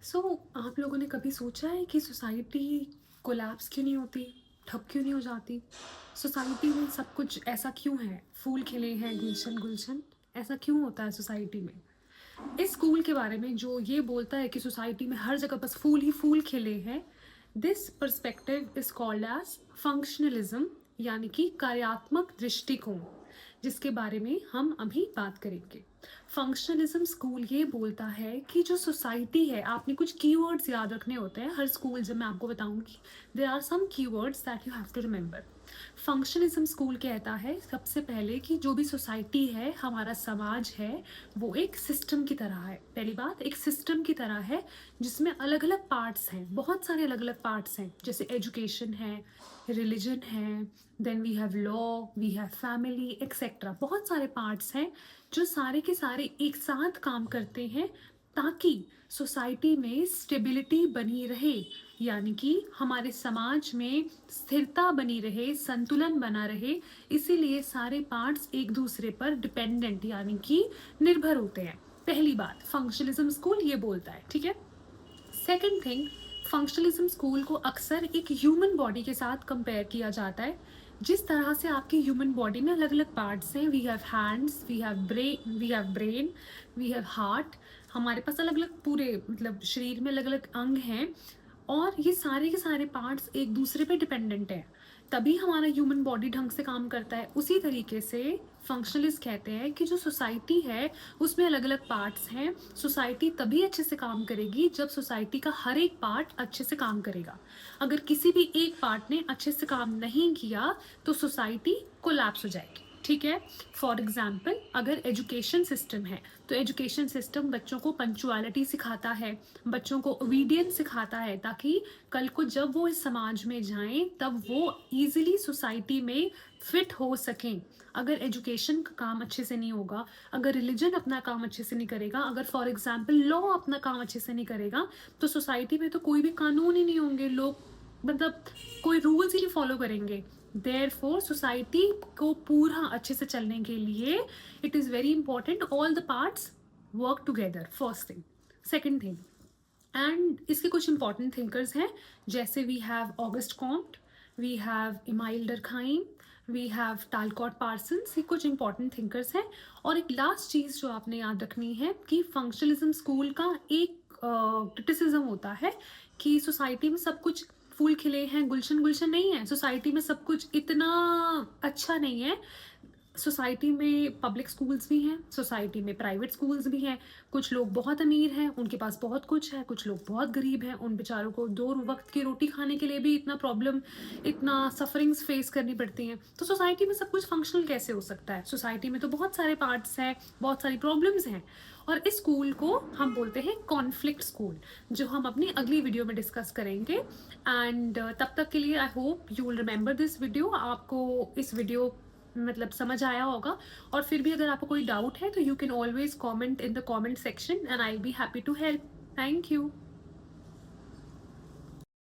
आप लोगों ने कभी सोचा है कि सोसाइटी कोलैप्स क्यों नहीं होती, ठप क्यों नहीं हो जाती? सोसाइटी में सब कुछ ऐसा क्यों है? फूल खिले हैं गुलशन गुलशन, ऐसा क्यों होता है सोसाइटी में? इस स्कूल के बारे में जो ये बोलता है कि सोसाइटी में हर जगह बस फूल ही फूल खिले हैं, this perspective is called as functionalism, यानी कि कार्यात्मक दृष्टिकोण, जिसके बारे में हम अभी बात करेंगे। फंक्शनलिज्म स्कूल ये बोलता है कि जो सोसाइटी है, आपने कुछ कीवर्ड्स याद रखने होते हैं हर स्कूल, जब मैं आपको बताऊंगी there are some keywords that you have to remember. Functionalism school कहता है सबसे पहले कि जो भी सोसाइटी है, हमारा समाज है, वो एक सिस्टम की तरह है। पहली बात, एक सिस्टम की तरह है जिसमें अलग अलग पार्ट्स हैं, बहुत सारे अलग अलग पार्ट्स हैं, जैसे एजुकेशन है, रिलीजन है, then we have law, we have family etcetera. बहुत सारे पार्ट्स हैं जो सारे के सारे एक साथ काम करते हैं ताकि सोसाइटी में स्टेबिलिटी बनी रहे, यानी कि हमारे समाज में स्थिरता बनी रहे, संतुलन बना रहे। इसीलिए सारे पार्ट्स एक दूसरे पर डिपेंडेंट यानी कि निर्भर होते हैं। पहली बात फंक्शनलिज्म स्कूल ये बोलता है, ठीक है। सेकंड थिंग, फंक्शनलिज्म स्कूल को अक्सर एक ह्यूमन बॉडी के साथ कंपेयर किया जाता है। जिस तरह से आपकी ह्यूमन बॉडी में अलग अलग पार्ट्स हैं, we have hands, we have brain, we have heart, हमारे पास अलग अलग पूरे मतलब शरीर में अलग अलग अंग हैं, और ये सारे के सारे पार्ट्स एक दूसरे पे डिपेंडेंट है, तभी हमारा ह्यूमन बॉडी ढंग से काम करता है। उसी तरीके से फंक्शनलिस्ट कहते हैं कि जो सोसाइटी है उसमें अलग अलग पार्ट्स हैं, सोसाइटी तभी अच्छे से काम करेगी जब सोसाइटी का हर एक पार्ट अच्छे से काम करेगा। अगर किसी भी एक पार्ट ने अच्छे से काम नहीं किया तो सोसाइटी कोलैप्स हो जाएगी, ठीक है। फॉर एग्जाम्पल, अगर एजुकेशन सिस्टम है तो एजुकेशन सिस्टम बच्चों को पंक्चुअलिटी सिखाता है, बच्चों को ओबीडियंस सिखाता है, ताकि कल को जब वो इस समाज में जाएं तब वो इजीली सोसाइटी में फिट हो सकें। अगर एजुकेशन का काम अच्छे से नहीं होगा, अगर रिलीजन अपना काम अच्छे से नहीं करेगा, अगर फॉर एग्जाम्पल लॉ अपना काम अच्छे से नहीं करेगा, तो सोसाइटी में तो कोई भी कानून ही नहीं होंगे, लोग मतलब कोई रूल्स ही नहीं फॉलो करेंगे। Therefore, सोसाइटी को पूरा अच्छे से चलने के लिए it is very important all the parts work together, first thing. Second thing, and इसके कुछ इंपॉर्टेंट थिंकर्स हैं, जैसे we have August Comte, we have Emile Durkheim, we have Talcott Parsons, ये कुछ इंपॉर्टेंट थिंकर्स हैं। और एक लास्ट चीज़ जो आपने याद रखनी है कि फंक्शनलिज्म स्कूल का एक क्रिटिसिज्म होता है कि सोसाइटी में सब कुछ फूल खिले हैं गुलशन गुलशन नहीं है, सोसाइटी में सब कुछ इतना अच्छा नहीं है। सोसाइटी में पब्लिक स्कूल्स भी हैं, सोसाइटी में प्राइवेट स्कूल्स भी हैं, कुछ लोग बहुत अमीर हैं, उनके पास बहुत कुछ है, कुछ लोग बहुत गरीब हैं, उन बेचारों को 2 वक्त की रोटी खाने के लिए भी इतना प्रॉब्लम, इतना सफरिंग्स फेस करनी पड़ती हैं। तो सोसाइटी में सब कुछ फंक्शनल कैसे हो सकता है? सोसाइटी में तो बहुत सारे पार्ट्स हैं, बहुत सारी प्रॉब्लम्स हैं, और इस स्कूल को हम बोलते हैं कॉन्फ्लिक्ट स्कूल, जो हम अपनी अगली वीडियो में डिस्कस करेंगे। एंड तब तक के लिए I hope you will remember this video. आपको इस वीडियो मतलब समझ आया होगा, और फिर भी अगर आपको कोई डाउट है तो you can always comment in the comment section and I will be happy to help. Thank you.